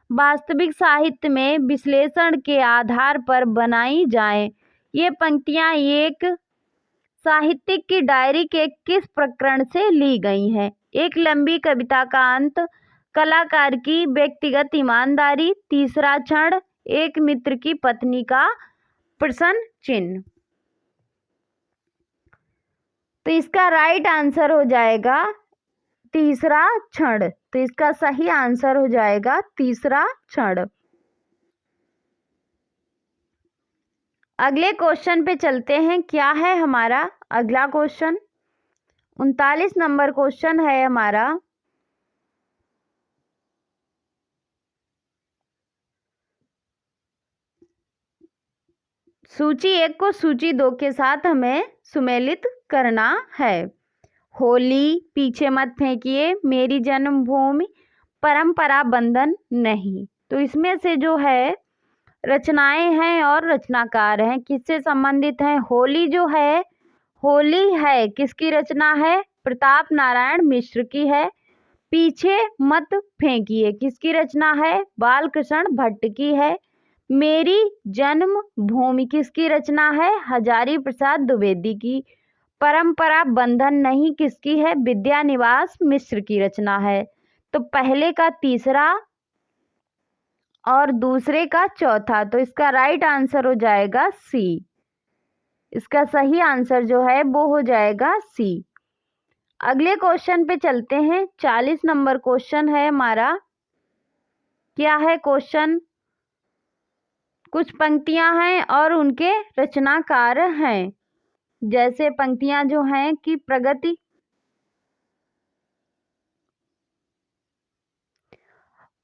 A: वास्तविक साहित्य में विश्लेषण के आधार पर बनाई जाएं। ये पंक्तियां एक साहित्यिक की डायरी के किस प्रकरण से ली गई हैं? एक लंबी कविता का अंत, कलाकार की व्यक्तिगत ईमानदारी, तीसरा क्षण, एक मित्र की पत्नी का प्रश्न चिन्ह। तो इसका राइट आंसर हो जाएगा तीसरा क्षण। तो इसका सही आंसर हो जाएगा तीसरा क्षण। अगले क्वेश्चन पे चलते हैं। क्या है हमारा अगला क्वेश्चन? 39 नंबर क्वेश्चन है हमारा सूची 1 को सूची 2 के साथ हमें सुमेलित करना है। होली, पीछे मत फेंकिए, मेरी जन्मभूमि, परंपरा बंधन नहीं। तो इसमें से जो है रचनाएं हैं और रचनाकार हैं किससे संबंधित हैं? होली जो है, होली है किसकी रचना है? प्रताप नारायण मिश्र की है। पीछे मत फेंकिए किसकी रचना है? बालकृष्ण भट्ट की है। मेरी जन्म भूमि किसकी रचना है? हजारी प्रसाद द्विवेदी की। परंपरा बंधन नहीं किसकी है? विद्यानिवास मिश्र की रचना है। तो पहले का तीसरा और दूसरे का चौथा। तो इसका राइट आंसर हो जाएगा सी। इसका सही आंसर जो है वो हो जाएगा सी। अगले क्वेश्चन पे चलते हैं। 40 नंबर क्वेश्चन है हमारा। क्या है क्वेश्चन? कुछ पंक्तियां हैं और उनके रचनाकार हैं। जैसे पंक्तियां जो हैं कि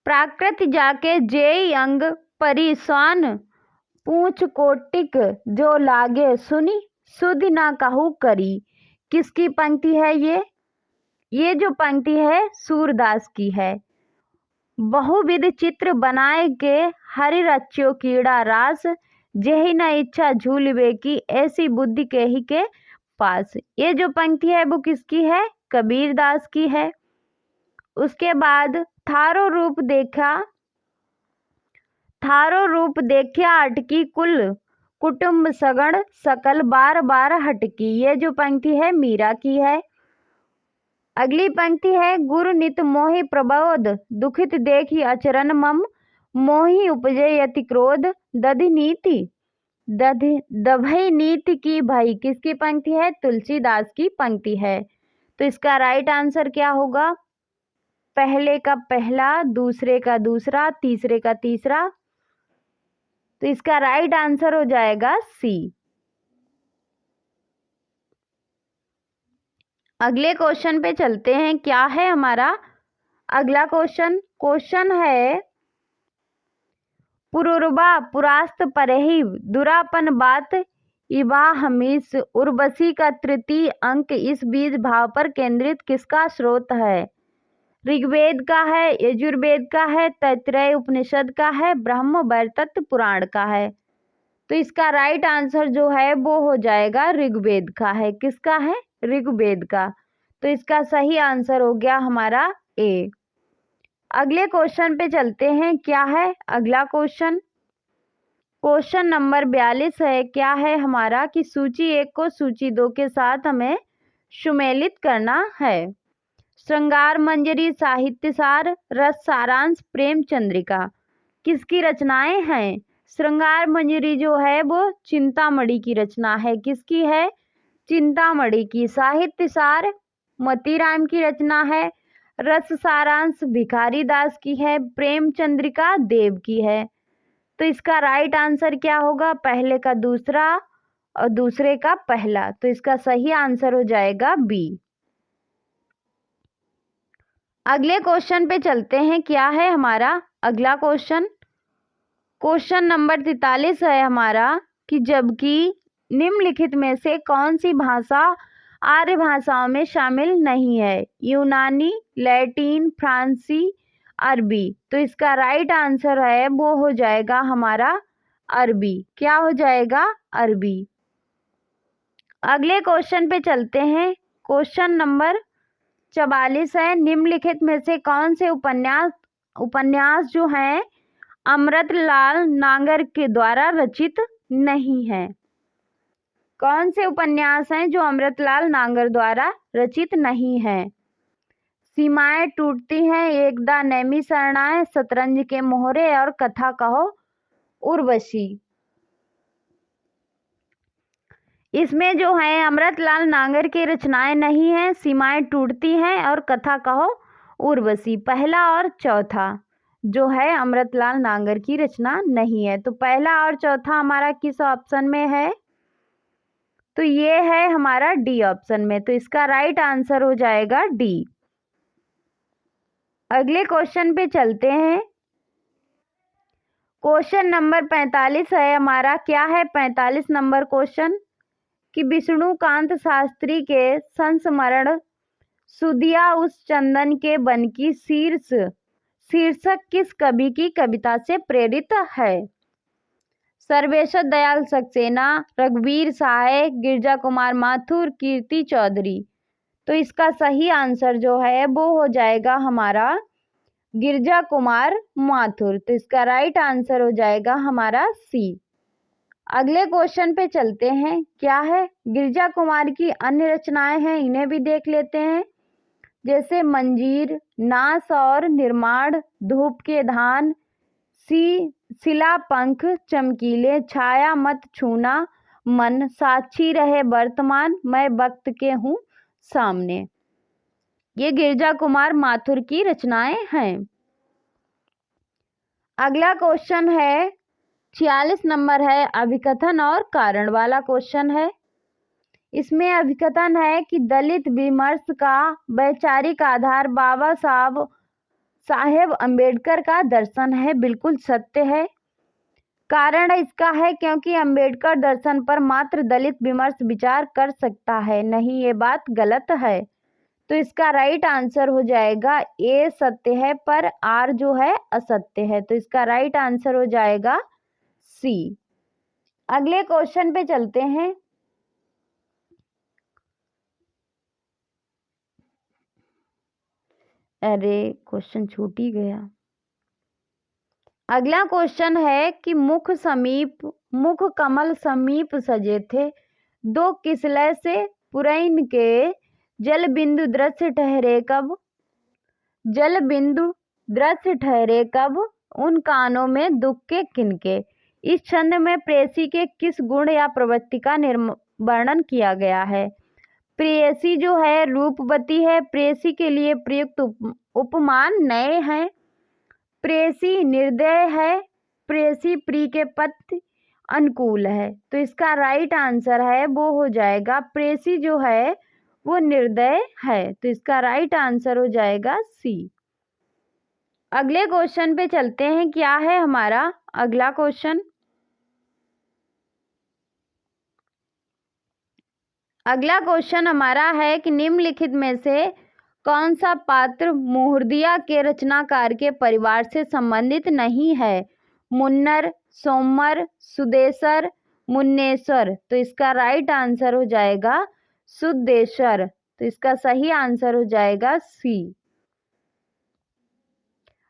A: प्राकृत जाके जेई अंग परिसान, पूछ कोटिक जो लागे सुनी, सुधि ना कहू करी। किसकी पंक्ति है ये जो पंक्ति है सूरदास की है। बहुविध चित्र बनाए के हरि रच्यो कीड़ा रास, जेहि न इच्छा झूलवे की, ऐसी बुद्धि के ही के पास। ये जो पंक्ति है वो किसकी है? कबीर दास की है। उसके बाद थारो रूप देखा अटकी, कुल कुटुंब सगण सकल बार बार हटकी। ये जो पंक्ति है मीरा की है। अगली पंक्ति है गुरु नित मोहि प्रबोध, दुखित देखी अचरन मम, मोहि उपजे यति क्रोध, दभई नीति की भई। किसकी पंक्ति है? तुलसीदास की पंक्ति है। तो इसका राइट आंसर क्या होगा? पहले का पहला, दूसरे का दूसरा, तीसरे का तीसरा। तो इसका राइट आंसर हो जाएगा सी। अगले क्वेश्चन पे चलते हैं। क्या है हमारा अगला क्वेश्चन है पुरुरबा पुरास्त परही, दुरापन बात इबा हमीस, उर्वशी का तृतीय अंक इस बीज भाव पर केंद्रित किसका स्रोत है? ऋग्वेद का है, यजुर्वेद का है, तैत्तिरीय उपनिषद का है, ब्रह्म वैवर्त पुराण का है। तो इसका राइट आंसर जो है वो हो जाएगा ऋग्वेद का है। किसका है? ऋग्वेद का। तो इसका सही आंसर हो गया हमारा ए। अगले क्वेश्चन पे चलते हैं। क्या है अगला क्वेश्चन नंबर 42 है। क्या है हमारा कि सूची 1 को सूची 2 के साथ हमें सुमेलित करना है। श्रृंगार मंजरी, साहित्य सार, रस सारांश, प्रेम चंद्रिका किसकी रचनाएं हैं? श्रृंगार मंजरी जो है वो चिंतामणि की रचना है। किसकी है? चिंतामणि की। साहित्य सार मोतीराम की रचना है। रस सारांश भिखारी दास की है। प्रेम चंद्रिका देव की है। तो इसका राइट आंसर क्या होगा? पहले का दूसरा और दूसरे का पहला। तो इसका सही आंसर हो जाएगा बी। अगले क्वेश्चन पे चलते हैं। क्या है हमारा अगला क्वेश्चन नंबर 43 है हमारा कि जबकि निम्नलिखित में से कौन सी भाषा आर्य भाषाओं में शामिल नहीं है? यूनानी, लैटिन, फ्रांसी, अरबी। तो इसका राइट आंसर है वो हो जाएगा हमारा अरबी। क्या हो जाएगा? अरबी। अगले क्वेश्चन पे चलते हैं। क्वेश्चन नंबर 44 है। निम्नलिखित में से कौन से उपन्यास जो हैं अमृतलाल नागर के द्वारा रचित नहीं है? कौन से उपन्यास हैं जो अमृतलाल नागर द्वारा रचित नहीं है? सीमाएं टूटती हैं, एकदा नैमी शरणाएं, शतरंज के मोहरे और कथा कहो उर्वशी। इसमें जो है अमृतलाल नागर की रचनाएं नहीं है। सीमाएं टूटती हैं और कथा कहो उर्वशी पहला और चौथा जो है अमृतलाल नागर की रचना नहीं है। तो पहला और चौथा हमारा किस ऑप्शन में है? तो ये है हमारा डी ऑप्शन में। तो इसका राइट आंसर हो जाएगा डी। अगले क्वेश्चन पे चलते हैं। क्वेश्चन नंबर 45 है हमारा। क्या है 45 नंबर क्वेश्चन कि विष्णुकांत शास्त्री के संस्मरण सुदिया उस चंदन के बन की शीर्षक किस कवि की कविता से प्रेरित है? सर्वेश्वर दयाल सक्सेना, रघुवीर सहाय, गिरजा कुमार माथुर, कीर्ति चौधरी। तो इसका सही आंसर जो है वो हो जाएगा हमारा गिरजा कुमार माथुर। तो इसका राइट आंसर हो जाएगा हमारा सी। अगले क्वेश्चन पे चलते हैं। क्या है गिरजा कुमार की अन्य रचनाएं हैं, इन्हें भी देख लेते हैं। जैसे मंजीर, नास और निर्माण, धूप के धान, शिला पंख चमकीले, छाया मत छूना मन, साक्षी रहे वर्तमान, मैं वक्त के हूँ सामने। ये गिरजा कुमार माथुर की रचनाएं हैं। अगला क्वेश्चन है 46 नंबर है। अभिकथन और कारण वाला क्वेश्चन है। इसमें अभिकथन है कि दलित विमर्श का वैचारिक आधार बाबा साहेब अंबेडकर का दर्शन है, बिल्कुल सत्य है। कारण इसका है क्योंकि अंबेडकर दर्शन पर मात्र दलित विमर्श विचार कर सकता है। नहीं, ये बात गलत है। तो इसका राइट आंसर हो जाएगा ए सत्य है पर आर जो है असत्य है। तो इसका राइट आंसर हो जाएगा सी। अगले क्वेश्चन पे चलते हैं। अरे क्वेश्चन छूट ही गया। अगला क्वेश्चन है कि मुख कमल समीप सजे थे, दो किसलय से पुरैन के जल बिंदु दृश्य ठहरे कब। जल बिंदु दृश्य ठहरे कब, उन कानों में दुख के किनके। इस छंद में प्रेयसी के किस गुण या प्रवृत्ति का वर्णन किया गया है। प्रेयसी जो है रूपवती है, प्रेयसी के लिए प्रयुक्त उपमान नए हैं। प्रेयसी निर्दय है, प्रेयसी प्रिय के प्रति अनुकूल है। तो इसका राइट आंसर है वो हो जाएगा प्रेयसी जो है वो निर्दय है। तो इसका राइट आंसर हो जाएगा सी। अगले क्वेश्चन पे चलते हैं। क्या है हमारा अगला क्वेश्चन। अगला क्वेश्चन हमारा है कि निम्नलिखित में से कौन सा पात्र मुहर्दिया के रचनाकार के परिवार से संबंधित नहीं है। मुन्नर, सोमर, सुदेशर, मुन्नेश्वर। तो इसका राइट आंसर हो जाएगा सुदेशर। तो इसका सही आंसर हो जाएगा सी।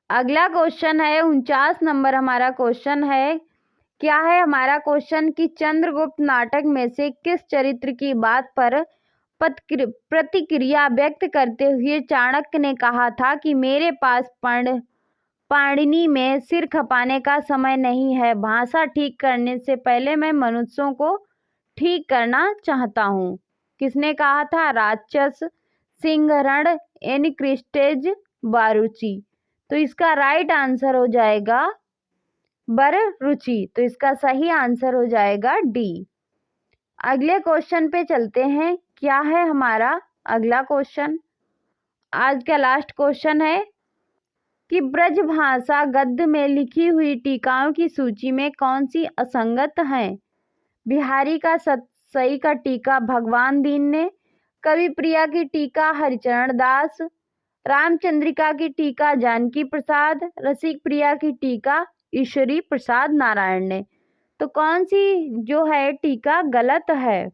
A: अगला क्वेश्चन है 49 नंबर हमारा क्वेश्चन है। क्या है हमारा क्वेश्चन कि चंद्रगुप्त नाटक में से किस चरित्र की बात पर प्रतिक्रिया व्यक्त करते हुए चाणक्य ने कहा था कि मेरे पास पाणिनि में सिर खपाने का समय नहीं है, भाषा ठीक करने से पहले मैं मनुष्यों को ठीक करना चाहता हूँ। किसने कहा था। राक्षस, सिंहरण, एनिक्रिस्टेज, बारूची। तो इसका राइट आंसर हो जाएगा बररुचि। तो इसका सही आंसर हो जाएगा डी। अगले क्वेश्चन पे चलते हैं। क्या है हमारा अगला क्वेश्चन। आज का लास्ट क्वेश्चन है कि ब्रजभाषा गद्य में लिखी हुई टीकाओं की सूची में कौन सी असंगत है। बिहारी का सतसई का टीका भगवान दीन ने, कवि प्रिया की टीका हरिचरण दास, रामचंद्रिका की टीका जानकी प्रसाद, रसिक प्रिया की टीका ईश्वरी प्रसाद नारायण ने। तो कौन सी जो है टीका गलत है।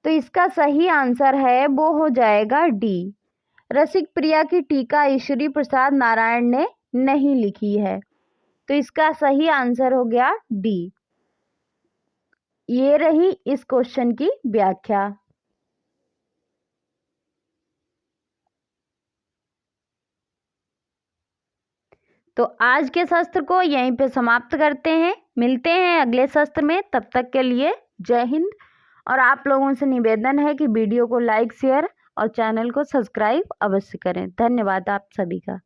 A: तो इसका सही आंसर है वो हो जाएगा डी। रसिक प्रिया की टीका ईश्वरी प्रसाद नारायण ने नहीं लिखी है। तो इसका सही आंसर हो गया डी। ये रही इस क्वेश्चन की व्याख्या। तो आज के सत्र को यहीं पे समाप्त करते हैं। मिलते हैं अगले सत्र में। तब तक के लिए जय हिंद। और आप लोगों से निवेदन है कि वीडियो को लाइक, शेयर और चैनल को सब्सक्राइब अवश्य करें। धन्यवाद आप सभी का।